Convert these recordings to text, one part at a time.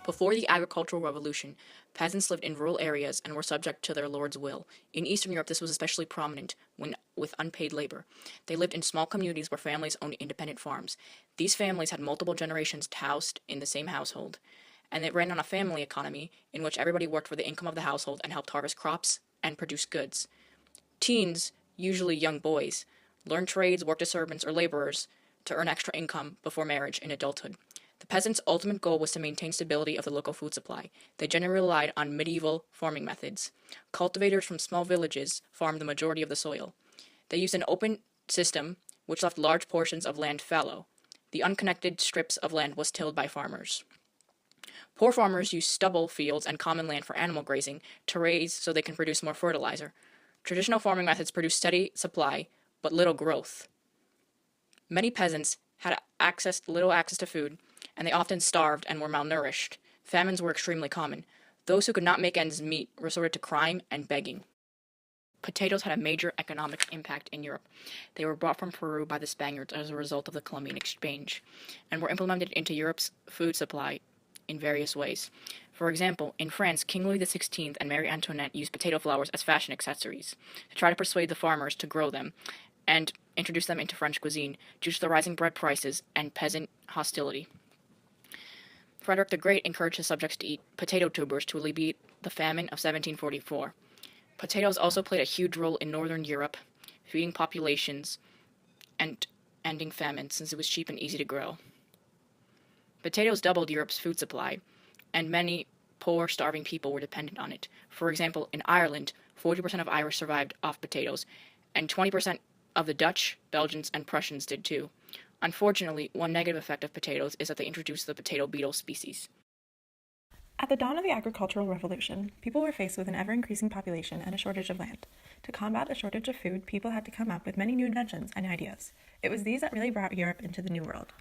Before the agricultural revolution, peasants lived in rural areas and were subject to their lord's will. In Eastern Europe, this was especially prominent when with unpaid labor. They lived in small communities where families owned independent farms. These families had multiple generations housed in the same household, and it ran on a family economy in which everybody worked for the income of the household and helped harvest crops and produce goods. Teens, usually young boys, learned trades, worked as servants or laborers to earn extra income before marriage in adulthood. The peasants' ultimate goal was to maintain stability of the local food supply. They generally relied on medieval farming methods. Cultivators from small villages farmed the majority of the soil. They used an open system which left large portions of land fallow. The unconnected strips of land was tilled by farmers. Poor farmers used stubble fields and common land for animal grazing to raise so they can produce more fertilizer. Traditional farming methods produced steady supply, but little growth. Many peasants had little access to food, and they often starved and were malnourished. Famines were extremely common. Those who could not make ends meet resorted to crime and begging. Potatoes had a major economic impact in Europe. They were brought from Peru by the Spaniards as a result of the Columbian Exchange, and were implemented into Europe's food supply in various ways. For example, in France, King Louis XVI and Marie Antoinette used potato flowers as fashion accessories to try to persuade the farmers to grow them and introduce them into French cuisine due to the rising bread prices and peasant hostility. Frederick the Great encouraged his subjects to eat potato tubers to alleviate the famine of 1744. Potatoes also played a huge role in northern Europe, feeding populations and ending famine since it was cheap and easy to grow. Potatoes doubled Europe's food supply, and many poor, starving people were dependent on it. For example, in Ireland, 40% of Irish survived off potatoes, and 20% of the Dutch, Belgians, and Prussians did too. Unfortunately, one negative effect of potatoes is that they introduced the potato beetle species. At the dawn of the agricultural revolution, people were faced with an ever-increasing population and a shortage of land. To combat the shortage of food, people had to come up with many new inventions and ideas. It was these that really brought Europe into the New World.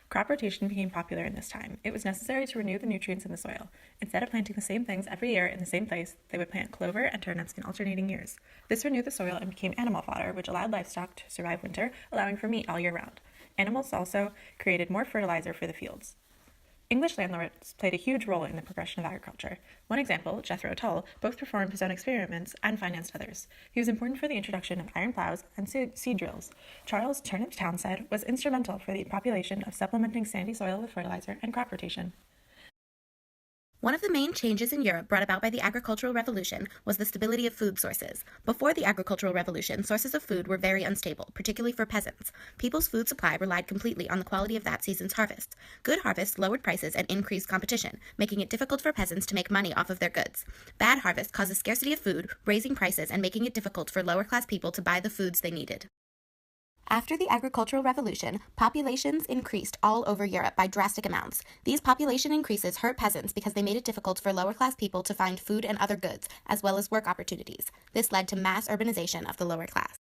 Crop rotation became popular in this time. It was necessary to renew the nutrients in the soil. Instead of planting the same things every year in the same place, they would plant clover and turnips in alternating years. This renewed the soil and became animal fodder, which allowed livestock to survive winter, allowing for meat all year round. Animals also created more fertilizer for the fields. English landlords played a huge role in the progression of agriculture. One example, Jethro Tull, both performed his own experiments and financed others. He was important for the introduction of iron plows and seed drills. Charles Turnip Townsend was instrumental for the population of supplementing sandy soil with fertilizer and crop rotation. One of the main changes in Europe brought about by the agricultural revolution was the stability of food sources. Before the agricultural revolution, sources of food were very unstable, particularly for peasants. People's food supply relied completely on the quality of that season's harvest. Good harvests lowered prices and increased competition, making it difficult for peasants to make money off of their goods. Bad harvests caused a scarcity of food, raising prices and making it difficult for lower-class people to buy the foods they needed. After the agricultural revolution, populations increased all over Europe by drastic amounts. These population increases hurt peasants because they made it difficult for lower-class people to find food and other goods, as well as work opportunities. This led to mass urbanization of the lower class.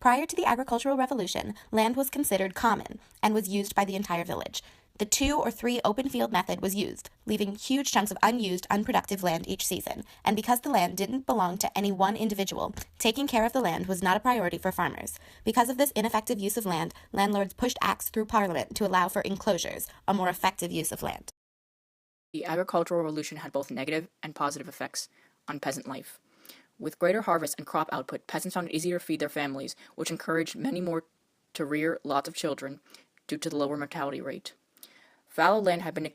Prior to the agricultural revolution, land was considered common and was used by the entire village. The 2 or 3 open field method was used, leaving huge chunks of unused, unproductive land each season. And because the land didn't belong to any one individual, taking care of the land was not a priority for farmers. Because of this ineffective use of land, landlords pushed acts through Parliament to allow for enclosures, a more effective use of land. The agricultural revolution had both negative and positive effects on peasant life. With greater harvest and crop output, peasants found it easier to feed their families, which encouraged many more to rear lots of children due to the lower mortality rate. Fallow land had been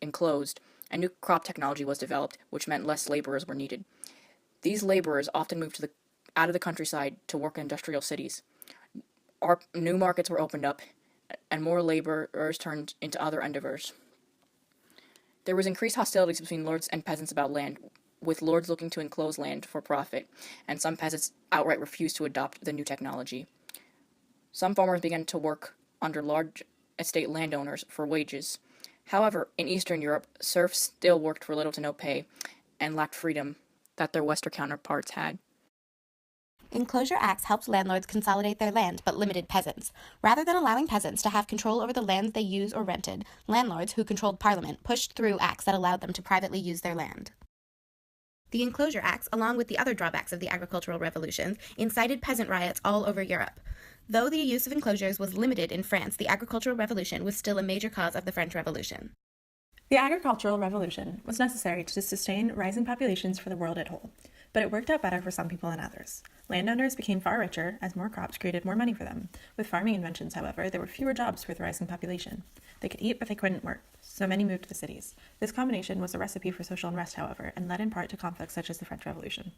enclosed, and new crop technology was developed, which meant less laborers were needed. These laborers often moved out of the countryside to work in industrial cities. New markets were opened up, and more laborers turned into other endeavors. There was increased hostilities between lords and peasants about land, with lords looking to enclose land for profit, and some peasants outright refused to adopt the new technology. Some farmers began to work under large estate landowners for wages. However, in Eastern Europe, serfs still worked for little to no pay and lacked freedom that their Western counterparts had. Enclosure acts helped landlords consolidate their land, but limited peasants. Rather than allowing peasants to have control over the lands they used or rented, landlords, who controlled Parliament, pushed through acts that allowed them to privately use their land. The Enclosure Acts, along with the other drawbacks of the agricultural revolution, incited peasant riots all over Europe. Though the use of enclosures was limited in France, the agricultural revolution was still a major cause of the French Revolution. The agricultural revolution was necessary to sustain rising populations for the world as a whole, but it worked out better for some people than others. Landowners became far richer as more crops created more money for them. With farming inventions, however, there were fewer jobs for the rising population. They could eat, but they couldn't work, so many moved to the cities. This combination was a recipe for social unrest, however, and led in part to conflicts such as the French Revolution.